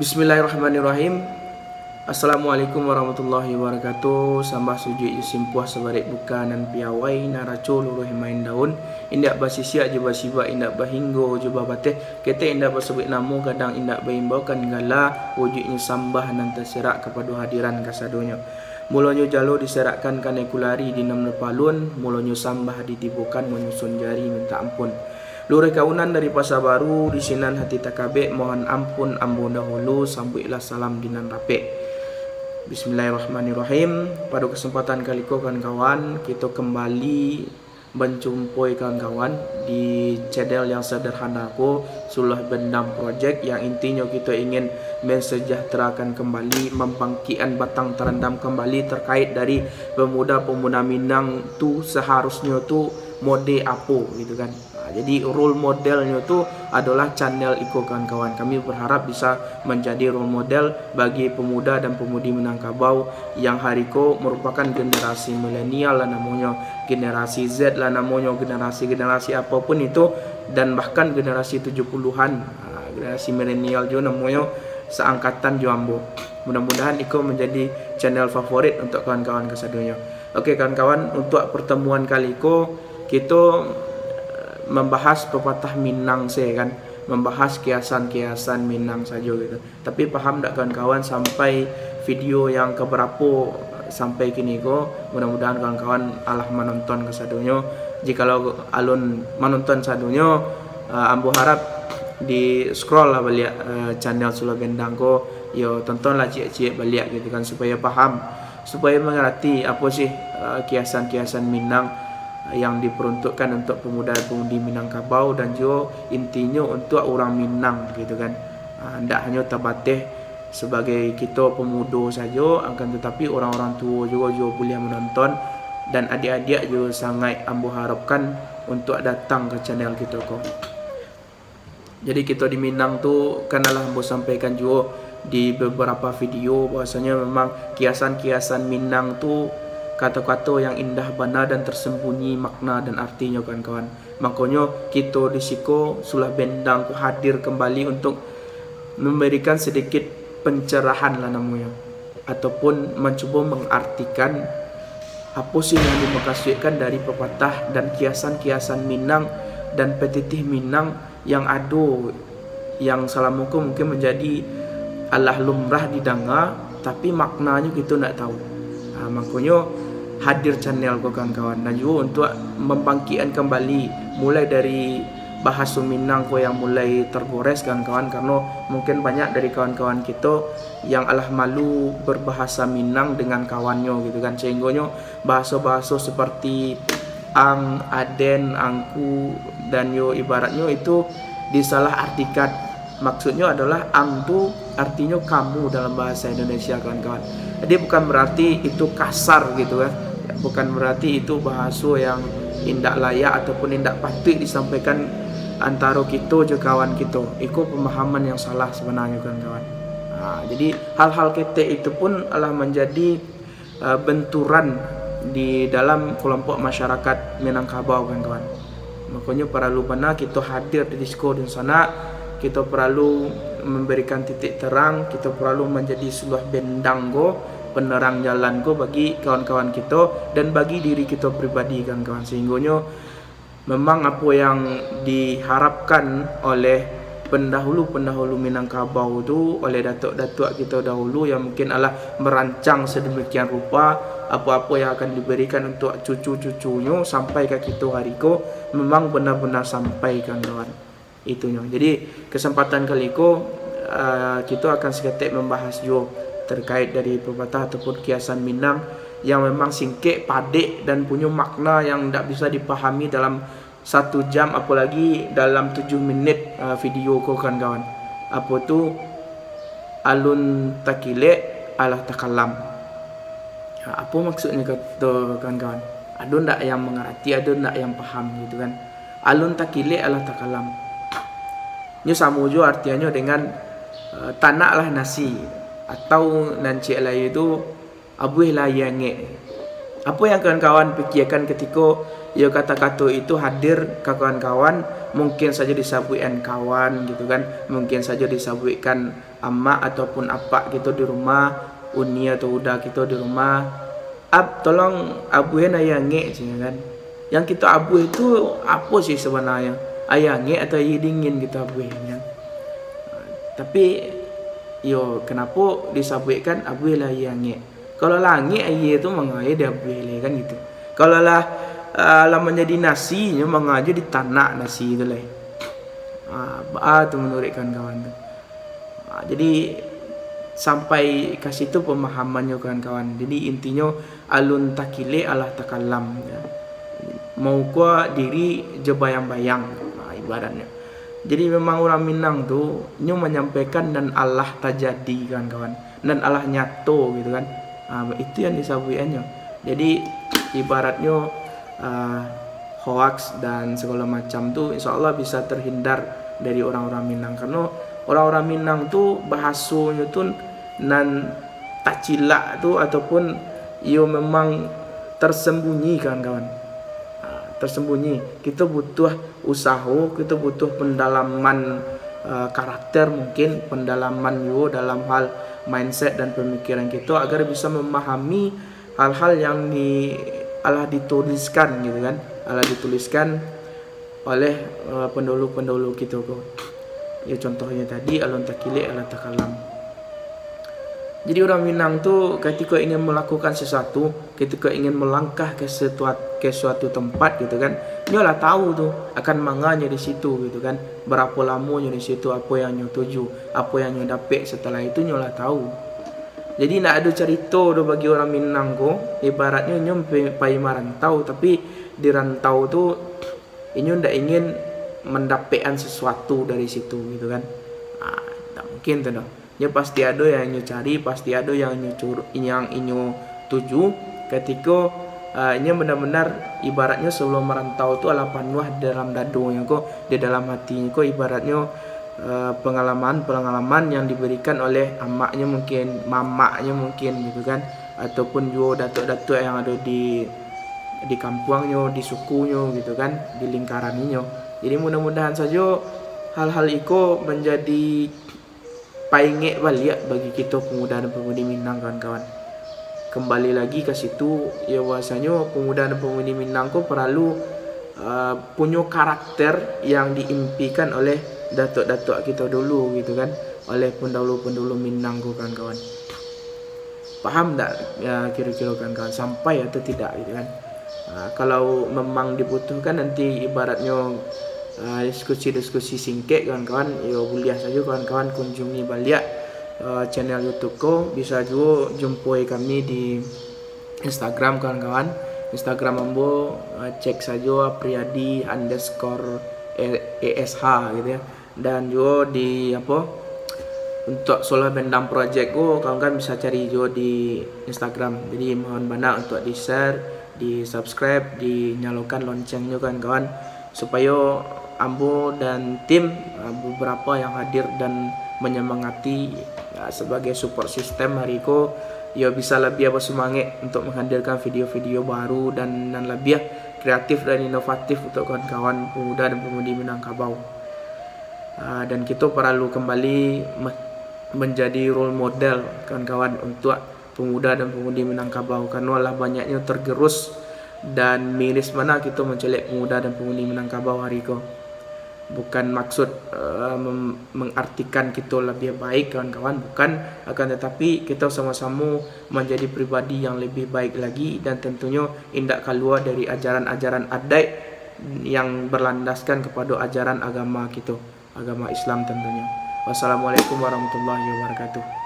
Bismillahirrahmanirrahim. Assalamualaikum warahmatullahi wabarakatuh. Sambah sujud simpuah sebarik buka nan piawai naraco luruh main daun. Indak basisia je basiba indak bahinggo je bateh. Kete indak basebut namo kadang indak bahimbaukan gala wujudnya sambah nan terserak kepada hadiran kasadonya. Mulonyo jalo diserakkan kane kulari di nam lepalun, mulonyo sambah ditibukan menyusun jari minta ampun. Lurai kaunan dari Pasar Baru di sinan hati takabek mohon ampun ambo dahulu sambuilah salam dinan rapek. Bismillahirrahmanirrahim. Pada kesempatan kali ko kawan-kawan kita kembali menjumpai kawan-kawan di channel yang sederhana ko Sulah Bendam Project yang intinya kita ingin mensejahterakan kembali, membangkitkan batang terendam kembali terkait dari pemuda-pemuda Minang tu seharusnya tu mode apa gitu kan. Jadi role modelnya itu adalah channel Iko kawan-kawan. Kami berharap bisa menjadi role model bagi pemuda dan pemudi Minangkabau yang hari ko merupakan generasi milenial lah namanya, generasi Z lah namanya, generasi apapun itu, dan bahkan generasi 70-an, generasi milenial juga namanya, seangkatan Joambo. Mudah-mudahan Iko menjadi channel favorit untuk kawan-kawan kesadunya. Oke kawan-kawan, untuk pertemuan kali Iko kita membahas pepatah Minang saya kan, membahas kiasan-kiasan Minang saja gitu. Tapi paham tak kawan-kawan sampai video yang keberapa sampai kini ko? Mudah-mudahan kawan-kawan alah menonton kesadunya. Jikalau alun menonton sadunya, ambo harap di scroll lah balik channel Sulah Bendam ko, yo tontonlah cik-cik balik gitu kan, supaya paham, supaya mengerti apa sih kiasan-kiasan Minang yang diperuntukkan untuk pemuda-pemudi Minangkabau dan juga intinya untuk orang Minang gitu kan. Tidak hanya terbatas sebagai kita pemuda saja, akan tetapi orang-orang tua juga boleh menonton, dan adik-adik juga sangat ambo harapkan untuk datang ke channel kita kok. Jadi kita di Minang tu kanalah ambo sampaikan juga di beberapa video bahwasanya memang kiasan-kiasan Minang tu kata-kata yang indah bana dan tersembunyi makna dan artinya kawan-kawan. Makanya kita di siko Sulah Bendam ku hadir kembali untuk memberikan sedikit pencerahan lah namanya, ataupun mencoba mengartikan apa sih yang dimaksudkan dari pepatah dan kiasan-kiasan Minang dan petitih Minang yang ada, yang selama mungkin menjadi alah lumrah didengar tapi maknanya kita nak tahu. Makanya hadir channel kawan-kawan, dan juga untuk membangkitkan kembali mulai dari bahasa Minang ko yang mulai tergores kawan-kawan, karena mungkin banyak dari kawan-kawan kita yang alah malu berbahasa Minang dengan kawannya gitu kan, sehingga bahasa-bahasa seperti ang, aden, angku dan yo ibaratnya itu disalah artikan. Maksudnya adalah ang tu artinya kamu dalam bahasa Indonesia kawan-kawan. Jadi bukan berarti itu kasar gitu kan, bukan berarti itu bahasa yang indak layak ataupun indak patut disampaikan antara kita je kawan kita. Itu pemahaman yang salah sebenarnya kawan-kawan. Jadi hal-hal ketek itu pun adalah menjadi benturan di dalam kelompok masyarakat Minangkabau kawan-kawan. Makanya perlu benar kita hadir di disko di sana. Kita perlu memberikan titik terang, kita perlu menjadi Sulah Bendam go, penerang jalan go bagi kawan-kawan kita dan bagi diri kita pribadi kawan-kawan, sehingga memang apa yang diharapkan oleh pendahulu-pendahulu Minangkabau itu, oleh datuk-datuk kita dahulu yang mungkin adalah merancang sedemikian rupa apa-apa yang akan diberikan untuk cucu-cucunya sampai ke kita hari ko, memang benar-benar sampai kawan-kawan itunya. Jadi kesempatan kali ko kita akan seketik membahas juga terkait dari pepatah ataupun kiasan Minang yang memang singkek, padik dan punya makna yang tidak bisa dipahami dalam 1 jam, apalagi dalam 7 minit video ko kawan-kawan. Apa tu alun takile alah takalam. Apa maksudnya kata kawan-kawan? Ada ndak yang mengerti, ada ndak yang paham gitu kan. Alun takile alah takalam. Ini sama juga artinya dengan tanaklah nasi, atau nanti lain itu abuih lah yange. Apa yang kawan-kawan fikirkan ketika ya kata-kata itu hadir ke kawan-kawan, mungkin saja disabuikan kawan gitu kan, mungkin saja disabuikan emak ataupun apa gitu di rumah, uni atau udah gitu di rumah. Tolong abuin ayange kan. Yang kita abu itu apa sih sebenarnya? Ayange atau air dingin kita abuinnya. Tapi yo kenapa disabuikan abu lah ayange? Kalau langit air itu mengalir dia abuin kan gitu. Kalau lah menjadi nasi nya mengaji di tanah nasi itu lah. Tu menurut kawan-kawan tu. Jadi sampai ke situ pemahamannya kawan-kawan. Jadi intinya alun takile alah takalam ya. Mau gua diri je bayang-bayang ibaratnya. Jadi memang orang Minang tu nyu menyampaikan dan Allah terjadi kawan-kawan, dan Allah nyato gitu kan. Itu yang disabuiannya. Jadi ibaratnya hoax dan segala macam tu insyaallah bisa terhindar dari orang-orang Minang, karena orang-orang Minang tu bahasanya tu nan tak cilak tu ataupun yo memang tersembunyi kawan-kawan. Tersembunyi. Kita butuh usaha, kita butuh pendalaman karakter, mungkin pendalaman yo dalam hal mindset dan pemikiran kita agar bisa memahami hal-hal yang Allah dituliskan gitu kan. Allah dituliskan oleh pendahulu-pendahulu kita kok. Ya contohnya tadi alun takile ala takalam. Jadi orang Minang tu ketika ingin melakukan sesuatu, ketika ingin melangkah ke suatu tempat gitu kan, nyolah tahu tu akan manganya di situ gitu kan, berapa lamanya di situ, apa yang nyo tuju, apa yang nyo dapat setelah itu nyolah tahu. Jadi nak ada cerita tu bagi orang Minang ko, ibaratnya nyo pai marantau, tapi di rantau tu inyo ndak ingin mendapatkan sesuatu dari situ gitu kan. Tak mungkin tu dah. Ya pasti ada yang inyo cari, pasti ada yang inyo tuju. Ketika inyo benar-benar ibaratnya sebelum merantau tu ala panuh dalam dadonya ko, di dalam hatinya ko, ibaratnya pengalaman yang diberikan oleh amaknya mungkin, mamaknya mungkin gitu kan, ataupun juga datuk-datuk yang ada di kampungnya, di sukunya gitu kan, di lingkarannya. Jadi mudah-mudahan saja hal-hal itu menjadi paingek balik bagi kita pemuda dan pemudi Minang kawan-kawan. Kembali lagi ke situ, ya bahasanya pemuda dan pemudi Minang ko perlu punya karakter yang diimpikan oleh datuk-datuk kita dulu gitu kan, oleh pendahulu-pendahulu Minang ko kawan-kawan. Paham tak ya kira-kira kawan-kawan, sampai atau tidak gitu kan. Kalau memang dibutuhkan nanti ibaratnya diskusi-diskusi singkat kawan-kawan, ya boleh saja kawan-kawan kunjungi balik channel YouTube ko, bisa juga jumpai kami di Instagram kawan-kawan. Instagram ambo cek saja Priyadi_ESH gitu ya. Dan juga di untuk Solo Bendam Project ko kawan-kawan bisa cari juga di Instagram. Jadi mohon banyak untuk di share, di subscribe, dinyalakan loncengnya kawan-kawan, supaya ambo dan tim beberapa yang hadir dan menyemangati sebagai support system hari ko, ya bisa lebih bersemangat untuk menghadirkan video-video baru dan lebih kreatif dan inovatif untuk kawan-kawan pemuda dan pemudi Minangkabau. Dan kita perlu kembali menjadi role model kawan-kawan untuk pemuda dan pemudi Minangkabau, karena lah banyaknya tergerus dan miris mana kita mencelik pemuda dan pemudi Minangkabau hari ko. Bukan maksud mengartikan kita lebih baik kawan-kawan, bukan, akan tetapi kita sama-sama menjadi pribadi yang lebih baik lagi, dan tentunya indak keluar dari ajaran-ajaran adat yang berlandaskan kepada ajaran agama kita, agama Islam tentunya. Wassalamualaikum warahmatullahi wabarakatuh.